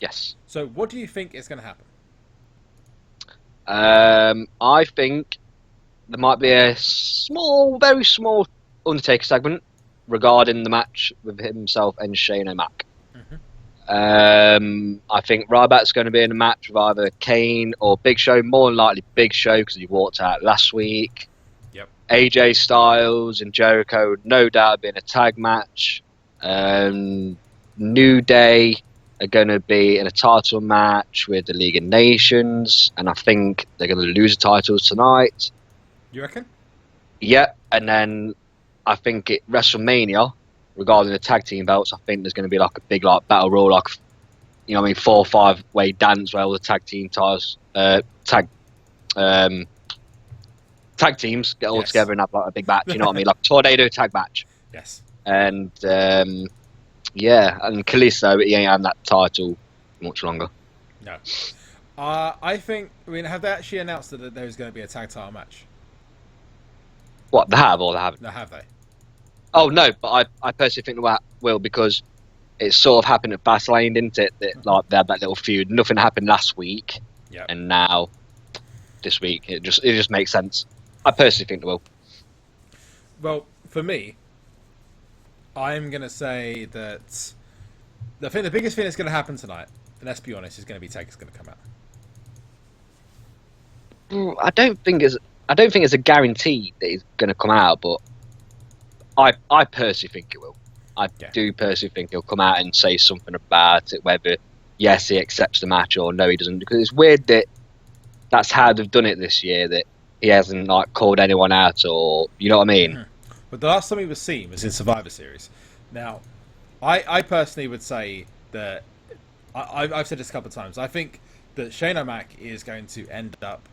Yes. So what do you think is going to happen? I think there might be a small, very small Undertaker segment regarding the match with himself and Shane O'Mac. Mm-hmm. I think Ryback's going to be in a match with either Kane or Big Show. More than likely Big Show because he walked out last week. Yep. AJ Styles and Jericho, no doubt, be in a tag match. New Day are going to be in a title match with the League of Nations, and I think they're going to lose the titles tonight. You reckon? Yeah, and then I think at WrestleMania, regarding the tag team belts, I think there's going to be like a big like battle royal, like 4 or 5 way dance where all the tag team titles, tag teams get all together and have like a big match. You know what I mean? Like a tornado tag match. Yes. And yeah, and Kalisto, he ain't having that title much longer. No. I mean, have they actually announced that there's going to be a tag title match? What, they have or they haven't? No, have they? Oh, no, but I personally think they will because it sort of happened at Fastlane, didn't it? That, like, they had that little feud. Nothing happened last week. Yep. And now, this week, it just makes sense. I personally think they will. Well, for me, I'm going to say that the biggest thing that's going to happen tonight, and let's be honest, is going to be Taker's going to come out. I don't think it's a guarantee that he's going to come out, but I personally think it will. I do personally think he'll come out and say something about it, whether yes he accepts the match or no he doesn't. Because it's weird that that's how they've done it this year. That he hasn't like called anyone out, or you know what I mean. But the last time he was seen was in Survivor Series. Now, I personally would say that I've said this a couple of times. I think that Shane O'Mac is going to end up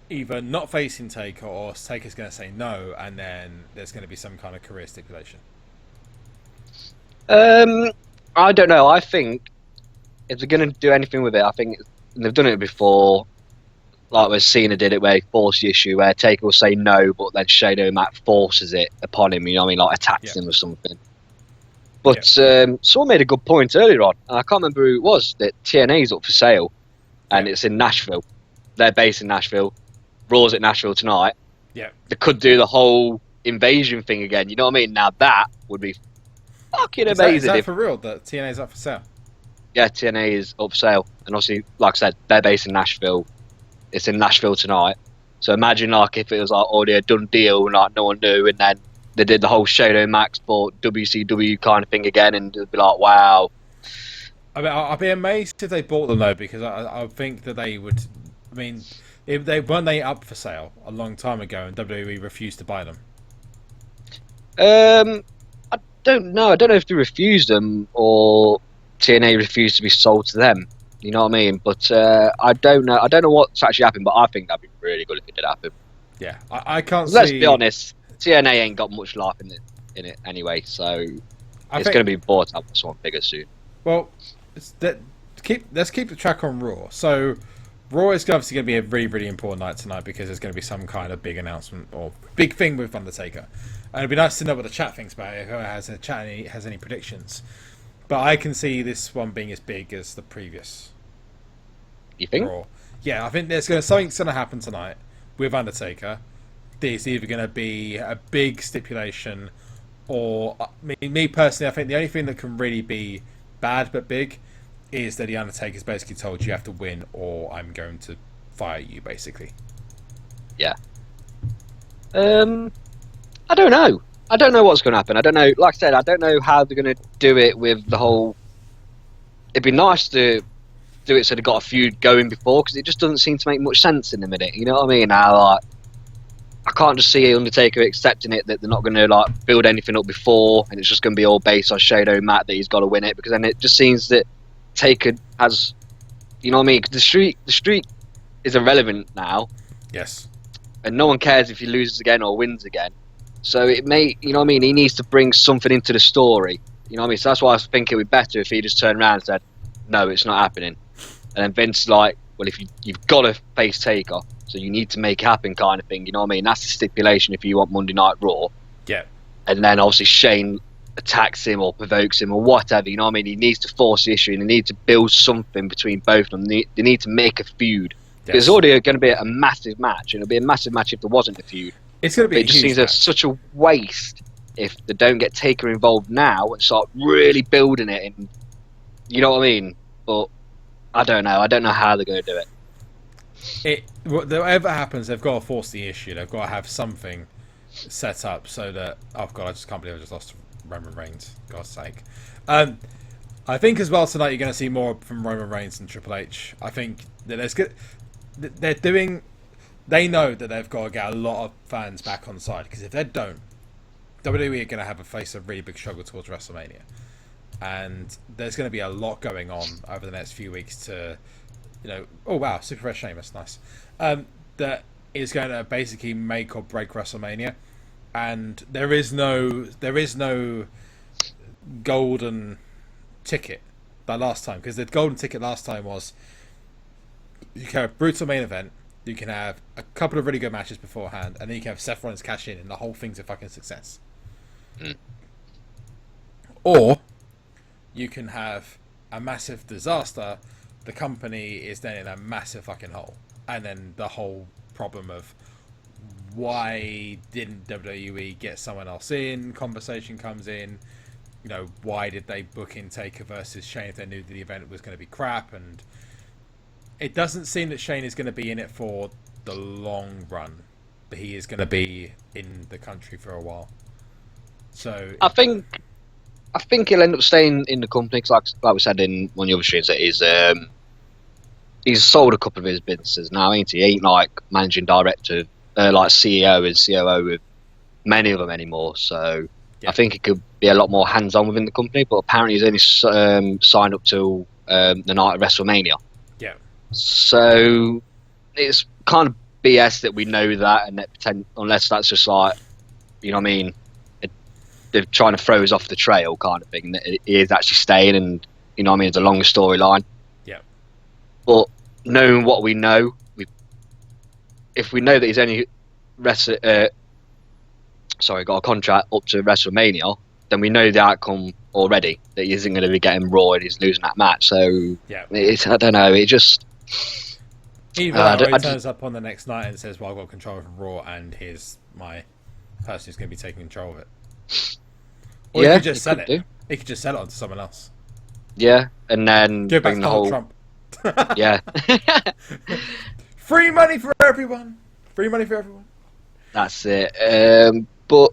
either not facing Taker, or Taker's going to say no, and then there's going to be some kind of career stipulation. I don't know. I think if they're going to do anything with it, I think they've done it before. Like where Cena did it, where he forced the issue, where Taker will say no, but then Shane O'Mac forces it upon him. You know what I mean? Like attacks him or something. But someone made a good point earlier on, and I can't remember who it was, that TNA's up for sale, and it's in Nashville. They're based in Nashville. Raw's at Nashville tonight. Yeah. They could do the whole invasion thing again. You know what I mean? Now that would be fucking amazing. Is that for real, that TNA's up for sale? Yeah, TNA is up for sale. And obviously, like I said, they're based in Nashville. It's in Nashville tonight. So imagine like if it was like already a done deal and like no one knew, and then they did the whole Shane Max for WCW kind of thing again, and it'd be like, wow. I mean, I'd be amazed if they bought them though, because I think that they would. I mean, if they weren't they up for sale a long time ago, and WWE refused to buy them. I don't know. I don't know if they refused them or TNA refused to be sold to them. You know what I mean? But I don't know. I don't know what's actually happened, but I think that'd be really good if it did happen. Yeah, I can't. Let's be honest. TNA ain't got much life in it anyway, so it's going to be bought up by someone bigger soon. Well, let's keep the track on Raw. So Raw is obviously going to be a really, really important night tonight because there's going to be some kind of big announcement or big thing with Undertaker. And it'd be nice to know what the chat thinks about it. Who has a chat and has any predictions? But I can see this one being as big as the previous. You think? Raw. Yeah, I think something's going to happen tonight with Undertaker. There's either going to be a big stipulation, or me personally, I think the only thing that can really be bad but big is that the Undertaker's basically told you have to win, or I'm going to fire you, basically. Yeah. I don't know. I don't know what's going to happen. I don't know. Like I said, I don't know how they're going to do it with the whole. It'd be nice to do it so they got a feud going before, because it just doesn't seem to make much sense in the minute. You know what I mean? Now, like, I can't just see Undertaker accepting it that they're not going to like build anything up before, and it's just going to be all based on Shane O'Mac that he's got to win it, because then it just seems that Taker has, you know what I mean? The streak is irrelevant now. Yes. And no one cares if he loses again or wins again. So it may, you know what I mean? He needs to bring something into the story. You know what I mean? So that's why I think it would be better if he just turned around and said, "No, it's not happening." And then Vince like, "Well, if you've got to face Taker, so you need to make it happen," kind of thing. You know what I mean? That's the stipulation if you want Monday Night Raw. Yeah. And then obviously Shane attacks him or provokes him or whatever. You know what I mean? He needs to force the issue and he needs to build something between both of them. They need to make a feud. Yes. It's already going to be a massive match, and it'll be a massive match if there wasn't a feud. It's going to be. It just seems there's such a waste if they don't get Taker involved now and start really building it. And you know what I mean? But I don't know. I don't know how they're going to do it. Whatever happens, they've got to force the issue. They've got to have something set up so that. Oh god, I just can't believe I just lost Roman Reigns. God's sake. I think as well tonight you're going to see more from Roman Reigns and Triple H. I think that they're doing. They know that they've got to get a lot of fans back on side, because if they don't, WWE are going to face a really big struggle towards WrestleMania, and there's going to be a lot going on over the next few weeks to, oh wow, Super Fresh Shame, that's nice. That is going to basically make or break WrestleMania, and there is no golden ticket like last time, because the golden ticket last time was you can have a brutal main event, you can have a couple of really good matches beforehand, and then you can have Seth Rollins cash in, and the whole thing's a fucking success. Or you can have a massive disaster, the company is then in a massive fucking hole, and then the whole problem of why didn't WWE get someone else in conversation comes in. Why did they book in Taker versus Shane if they knew that the event was going to be crap? And it doesn't seem that Shane is going to be in it for the long run, but he is going to be in the country for a while. So I think he'll end up staying in the company, because like we said in one of the other streams, that he's sold a couple of his businesses now, ain't he? He ain't like managing director, like CEO and COO with many of them anymore. So yeah. I think he could be a lot more hands-on within the company, but apparently he's only signed up till the night of WrestleMania. Yeah. So it's kind of BS that we know that, and that unless that's just like, you know what I mean, they're trying to throw us off the trail kind of thing, that he is actually staying, and you know what I mean, it's a longer storyline. Yeah. But knowing what we know, if we know that he's only got a contract up to WrestleMania, then we know the outcome already, that he isn't going to be getting Raw and he's losing that match. So yeah, I don't know, it just either he turns up on the next night and says, well, I've got control of Raw and here's my person who's going to be taking control of it. Or he could just sell it. He could just sell it on to someone else. Yeah, and then give back the whole Trump. Yeah. Free money for everyone. Free money for everyone. That's it. But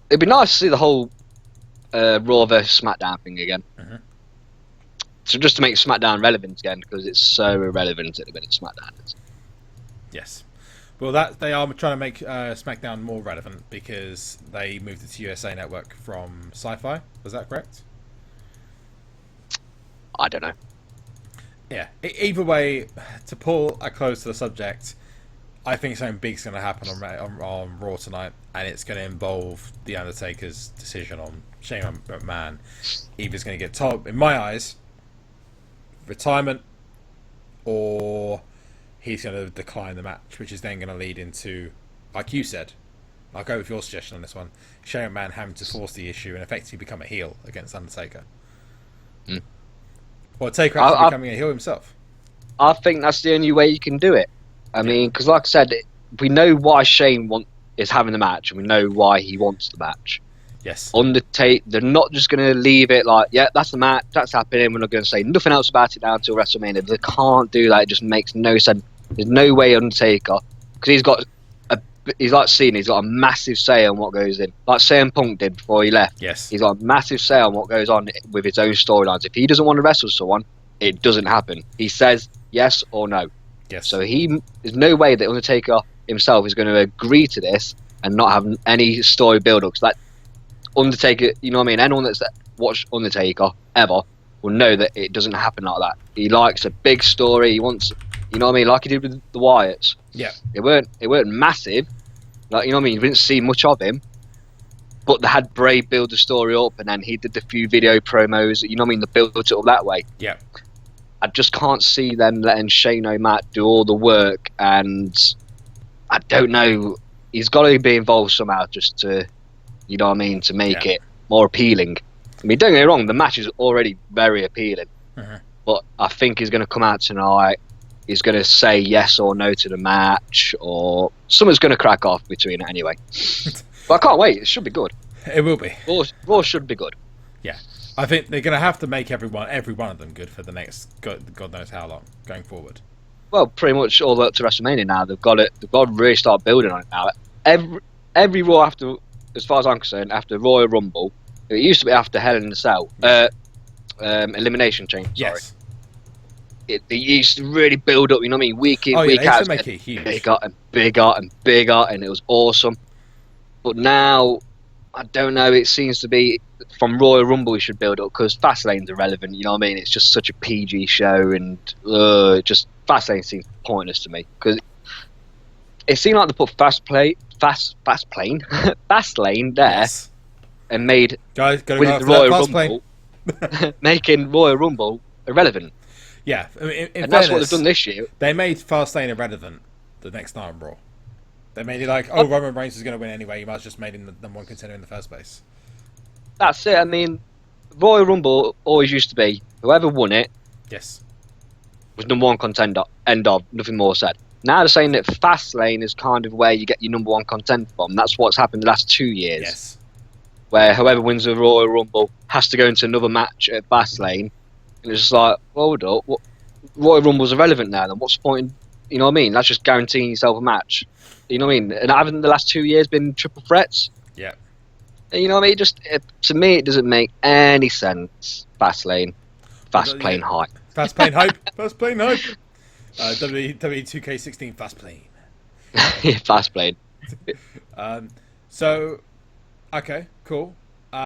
it'd be nice to see the whole Raw versus SmackDown thing again. Mm-hmm. So just to make SmackDown relevant again, because it's so irrelevant at the minute, SmackDown is. Yes. Well, that they are trying to make SmackDown more relevant because they moved it to USA Network from Sci-Fi. Was that correct? I don't know. Yeah. Either way, to pull a close to the subject, I think something big's going to happen on Raw tonight, and it's going to involve the Undertaker's decision on Shane McMahon. Either he's going to get told, in my eyes, retirement, or he's going to decline the match, which is then going to lead into, like you said, I'll go with your suggestion on this one, Shane McMahon having to force the issue and effectively become a heel against Undertaker. Mm. Or Taker actually becoming a heel himself. I think that's the only way you can do it. I mean, because like I said, we know why Shane is having the match, and we know why he wants the match. Yes. They're not just going to leave it like, yeah, that's the match, that's happening, we're not going to say nothing else about it now until WrestleMania. They can't do that. It just makes no sense. There's no way Undertaker, because he's got a massive say on what goes in, like CM Punk did before he left. Yes. He's got a massive say on what goes on with his own storylines. If he doesn't want to wrestle someone, it doesn't happen. He says yes or no. Yes. So there's no way that Undertaker himself is going to agree to this and not have any story build-up. Because that Undertaker, you know what I mean? Anyone that's watched Undertaker ever will know that it doesn't happen like that. He likes a big story. He wants, you know what I mean? Like he did with the Wyatts. Yeah. It weren't massive. Like, you know what I mean? You didn't see much of him. But they had Bray build the story up, and then he did the few video promos. You know what I mean? They built it up that way. Yeah. I just can't see them letting Shane O'Mac do all the work, and I don't know. He's got to be involved somehow, just to, you know what I mean, to make it more appealing. I mean, don't get me wrong, the match is already very appealing, but I think he's going to come out tonight. He's going to say yes or no to the match, or someone's going to crack off between it anyway. But I can't wait. It should be good. It will be. Raw should be good. Yeah. I think they're going to have to make every one of them good for the next God knows how long going forward. Well, pretty much all the way up to WrestleMania now. They've got to really start building on it now. Every Raw after, as far as I'm concerned, after Royal Rumble, it used to be after Hell in a Cell, Elimination Chamber. Sorry. Yes. They used to really build up. You know what I mean? Week in, week out, make it huge. Bigger and bigger and bigger, and it was awesome. But now, I don't know. It seems to be from Royal Rumble we should build up because Fastlane's irrelevant. You know what I mean? It's just such a PG show, and just Fastlane seems pointless to me because it seemed like they put Fastlane there, Yes. and made Guys, gotta with go the Royal Rumble, making Royal Rumble irrelevant. Yeah, I mean, in And fairness, that's what they've done this year. They made Fastlane irrelevant the next night on Raw. They made it like, Roman Reigns is going to win anyway. You might have just made him the number one contender in the first place. That's it. I mean, Royal Rumble always used to be whoever won it Yes. was number one contender. End of. Nothing more said. Now they're saying that Fastlane is kind of where you get your number one contender from. That's what's happened the last 2 years. Yes. Where whoever wins the Royal Rumble has to go into another match at Fastlane. And it's just like, hold up, Royal Rumble's irrelevant now. Then what's the point? You know what I mean? That's just guaranteeing yourself a match. You know what I mean? And haven't the last 2 years been triple threats? Yeah. And you know what I mean? To me, it doesn't make any sense. Fastlane, Fastlane hype. Fastlane hype. Fastlane hype. W2K16 Fastlane. Fastlane. So, okay, cool.